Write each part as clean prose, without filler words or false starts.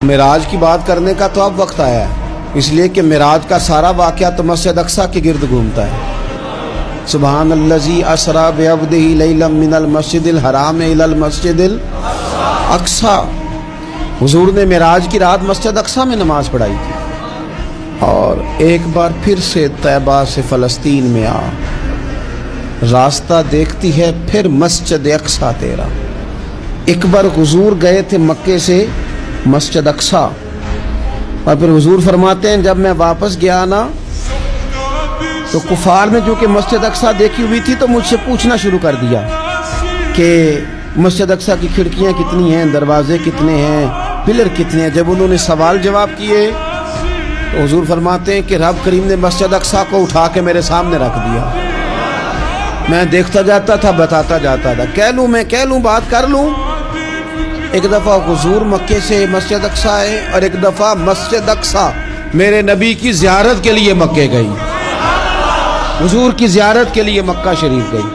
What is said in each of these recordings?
معراج کی بات کرنے کا تو اب وقت آیا ہے، اس لیے کہ معراج کا سارا واقعہ تو مسجد اقصیٰ کے گرد گھومتا ہے۔ سبحان الذی اسریٰ بعبدہ لیلا من المسجد الحرام الی المسجد الاقصیٰ۔ حضور نے معراج کی رات مسجد اقصیٰ میں نماز پڑھائی تھی، اور ایک بار پھر سے طیبہ سے فلسطین میں آ، راستہ دیکھتی ہے پھر مسجد اقصیٰ تیرا۔ ایک بار حضور گئے تھے مکے سے مسجد اقصیٰ، اور پھر حضور فرماتے ہیں جب میں واپس گیا نا تو کفار میں جو کہ مسجد اقصیٰ دیکھی ہوئی تھی تو مجھ سے پوچھنا شروع کر دیا کہ مسجد اقصیٰ کی کھڑکیاں کتنی ہیں، دروازے کتنے ہیں، پلر کتنے ہیں۔ جب انہوں نے سوال جواب کیے تو حضور فرماتے ہیں کہ رب کریم نے مسجد اقصیٰ کو اٹھا کے میرے سامنے رکھ دیا۔ میں دیکھتا جاتا تھا، بتاتا جاتا تھا، کہہ لوں بات کر لوں۔ ایک دفعہ حضور مکے سے مسجد اقصیٰ آئے، اور ایک دفعہ مسجد اقصیٰ میرے نبی کی زیارت کے لیے مکے گئی، حضور کی زیارت کے لیے مکہ شریف گئی۔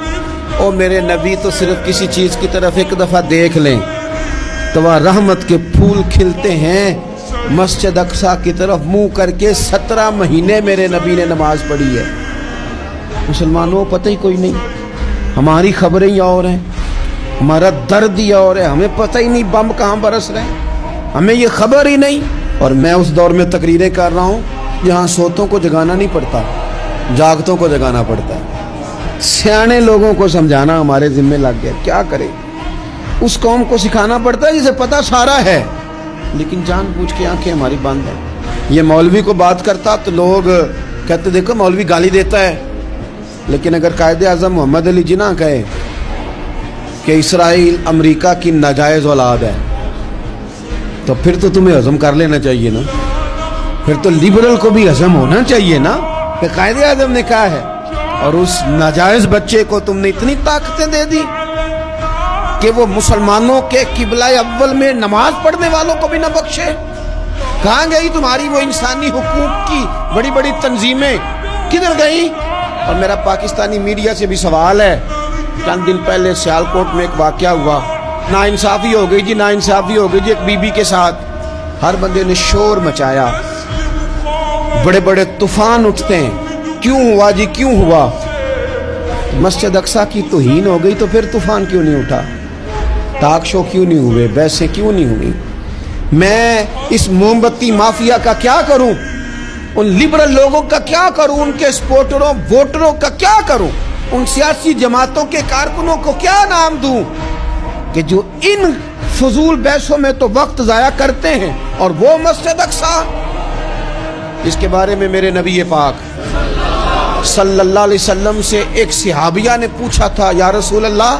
اور میرے نبی تو صرف کسی چیز کی طرف ایک دفعہ دیکھ لیں تو وہ رحمت کے پھول کھلتے ہیں۔ مسجد اقصیٰ کی طرف منہ کر کے 17 مہینے میرے نبی نے نماز پڑھی ہے۔ مسلمانوں پتہ ہی کوئی نہیں، ہماری خبریں ہی اور ہیں، ہمارا درد ہی اور ہے، ہمیں پتہ ہی نہیں بم کہاں برس رہے ہیں، ہمیں یہ خبر ہی نہیں۔ اور میں اس دور میں تقریریں کر رہا ہوں جہاں سوتوں کو جگانا نہیں پڑتا، جاگتوں کو جگانا پڑتا ہے۔ سیانے لوگوں کو سمجھانا ہمارے ذمہ لگ گیا، کیا کرے؟ اس قوم کو سکھانا پڑتا ہے جسے پتہ سارا ہے، لیکن جان بوجھ کے آنکھیں ہماری بند ہیں۔ یہ مولوی کو بات کرتا تو لوگ کہتے دیکھو مولوی گالی دیتا ہے، لیکن اگر قائد اعظم محمد علی جناح کہے کہ اسرائیل امریکہ کی ناجائز اولاد ہے تو پھر تو تمہیں ہضم کر لینا چاہیے نا، پھر تو لیبرل کو بھی ہضم ہونا چاہیے نا کہ قائد اعظم نے کہا ہے، اور اس ناجائز بچے کو تم نے اتنی طاقتیں دے دی کہ وہ مسلمانوں کے قبلہ اول میں نماز پڑھنے والوں کو بھی نہ بخشے۔ کہاں گئی تمہاری وہ انسانی حقوق کی بڑی بڑی تنظیمیں، کدھر گئی؟ اور میرا پاکستانی میڈیا سے بھی سوال ہے، چند دن پہلے سیالکوٹ میں ایک واقعہ ہوا، ناانصافی ہو گئی جی، ناانصافی ہو گئی جی ایک بی بی کے ساتھ۔ ہر بندے نے شور مچایا، بڑے بڑے طوفان اٹھتے ہیں، کیوں ہوا جی کیوں ہوا؟ مسجد اقصیٰ کی توہین ہو گئی تو پھر طوفان کیوں نہیں اٹھا؟ ٹاک شو کیوں نہیں ہوئے؟ بحثیں کیوں نہیں ہوئی؟ میں اس موم بتی مافیا کا کیا کروں؟ ان لبرل لوگوں کا کیا کروں؟ ان کے سپورٹروں ووٹروں کا کیا کروں؟ ان سیاسی جماعتوں کے کارکنوں کو کیا نام دوں کہ جو ان فضول بحثوں میں تو وقت ضائع کرتے ہیں، اور وہ مسجد اقصیٰ جس کے بارے میں میرے نبی پاک صلی اللہ علیہ وسلم سے ایک صحابیہ نے پوچھا تھا، یا رسول اللہ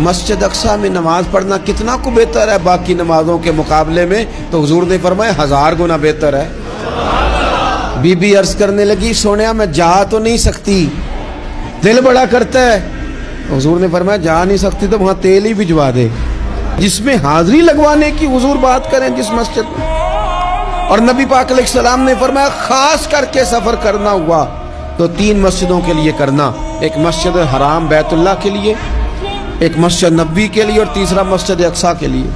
مسجد اقصیٰ میں نماز پڑھنا کتنا کو بہتر ہے باقی نمازوں کے مقابلے میں؟ تو حضور نے فرمایا 1000 گنا بہتر ہے۔ بی بی عرض کرنے لگی سونیا میں جا تو نہیں سکتی، دل بڑا کرتا ہے۔ حضور نے فرمایا جا نہیں سکتی تو وہاں تیل ہی بھجوا دے، جس میں حاضری لگوانے کی حضور بات کریں جس مسجد میں۔ اور نبی پاک علیہ السلام نے فرمایا خاص کر کے سفر کرنا ہوا تو 3 مسجدوں کے لیے کرنا، ایک مسجد حرام بیت اللہ کے لیے، ایک مسجد نبوی کے لیے، اور تیسرا مسجد اقصیٰ کے لیے۔